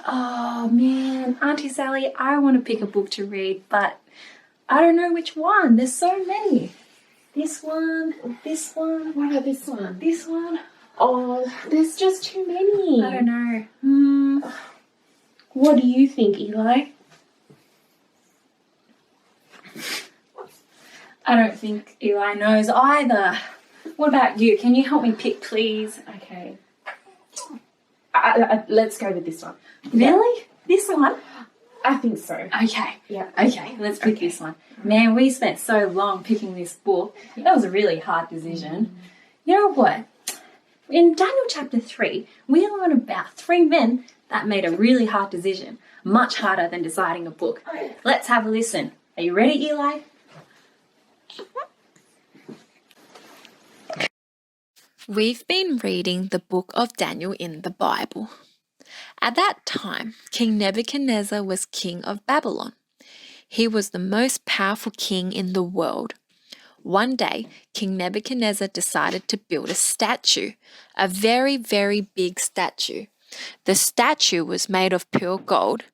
Oh man, Auntie Sally, I want to pick a book to read, but I don't know which one. There's so many. This one, this one. What about this one? This one. Oh, there's just too many. I don't know. What do you think, Eli? I don't think Eli knows either. What about you? Can you help me pick, please? Okay. Let's go with this one. Really? This one? I think so. Okay. Yeah. Okay, let's pick this one. Man, we spent so long picking this book. That was a really hard decision. You know what? In Daniel chapter 3, we learn about 3 men that made a really hard decision. Much harder than deciding a book. Let's have a listen. Are you ready, Eli? We've been reading the book of Daniel in the Bible. At that time, King Nebuchadnezzar was king of Babylon. He was the most powerful king in the world. One day, King Nebuchadnezzar decided to build a statue, a very, very big statue. The statue was made of pure gold.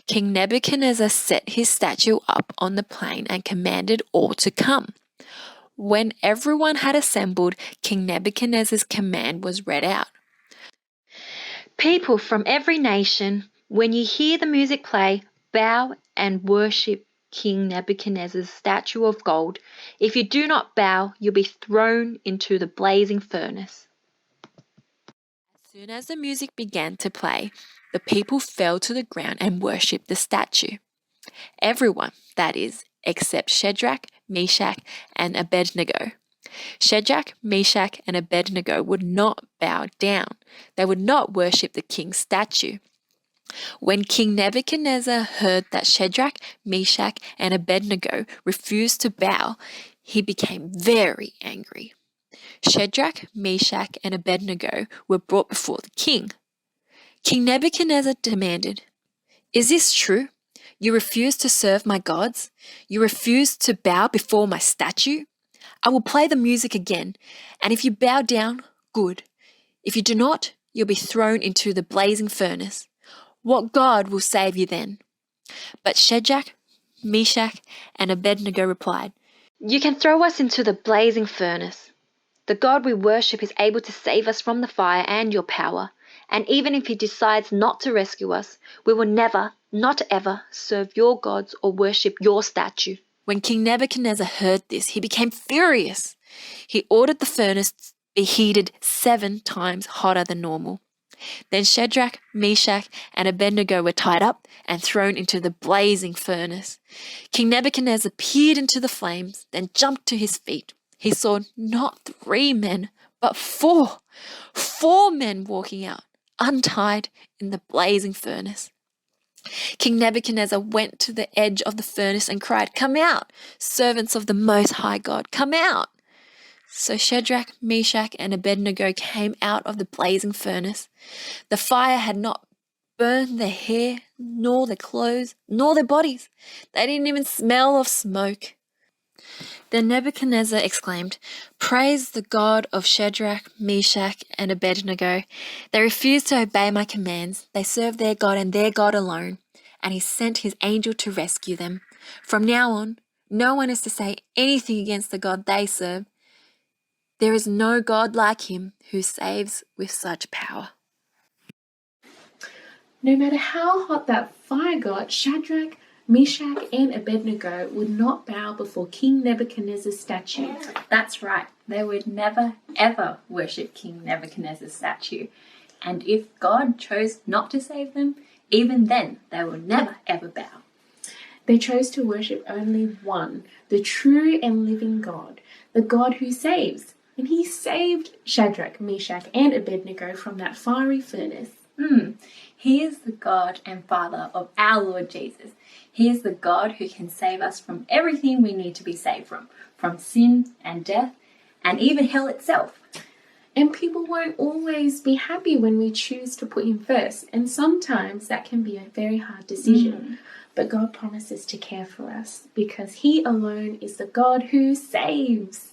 King Nebuchadnezzar set his statue up on the plain and commanded all to come. When everyone had assembled, King Nebuchadnezzar's command was read out. People from every nation, when you hear the music play, bow and worship King Nebuchadnezzar's statue of gold. If you do not bow, you'll be thrown into the blazing furnace. As soon as the music began to play, the people fell to the ground and worshipped the statue. Everyone, that is, except Shadrach, Meshach, and Abednego. Shadrach, Meshach, and Abednego would not bow down. They would not worship the king's statue. When King Nebuchadnezzar heard that Shadrach, Meshach, and Abednego refused to bow, he became very angry. Shadrach, Meshach, and Abednego were brought before the king. King Nebuchadnezzar demanded, "Is this true? You refuse to serve my gods? You refuse to bow before my statue? I will play the music again, and if you bow down, good. If you do not, you'll be thrown into the blazing furnace. What God will save you then?" But Shadrach, Meshach, and Abednego replied, "You can throw us into the blazing furnace. The God we worship is able to save us from the fire and your power, and even if he decides not to rescue us, we will never, not ever, serve your gods or worship your statue." When King Nebuchadnezzar heard this, he became furious. He ordered the furnace to be heated 7 times hotter than normal. Then Shadrach, Meshach, and Abednego were tied up and thrown into the blazing furnace. King Nebuchadnezzar peered into the flames, then jumped to his feet. He saw not 3 men, but 4. 4 men walking out, untied in the blazing furnace. King Nebuchadnezzar went to the edge of the furnace and cried, "Come out, servants of the Most High God, come out!" So Shadrach, Meshach, and Abednego came out of the blazing furnace. The fire had not burned their hair, nor their clothes, nor their bodies. They didn't even smell of smoke. Then Nebuchadnezzar exclaimed, "Praise the God of Shadrach, Meshach, and Abednego. They refused to obey my commands. They served their God and their God alone, and he sent his angel to rescue them. From now on, no one is to say anything against the God they serve. There is no God like him who saves with such power." No matter how hot that fire got, Shadrach, Meshach, and Abednego would not bow before King Nebuchadnezzar's statue. That's right. They would never, ever worship King Nebuchadnezzar's statue. And if God chose not to save them, even then they will never, ever bow. They chose to worship only one, the true and living God, the God who saves. And he saved Shadrach, Meshach, and Abednego from that fiery furnace. He is the God and Father of our Lord Jesus. He is the God who can save us from everything we need to be saved from sin and death, and even hell itself. And people won't always be happy when we choose to put him first, and sometimes that can be a very hard decision. But God promises to care for us because he alone is the God who saves.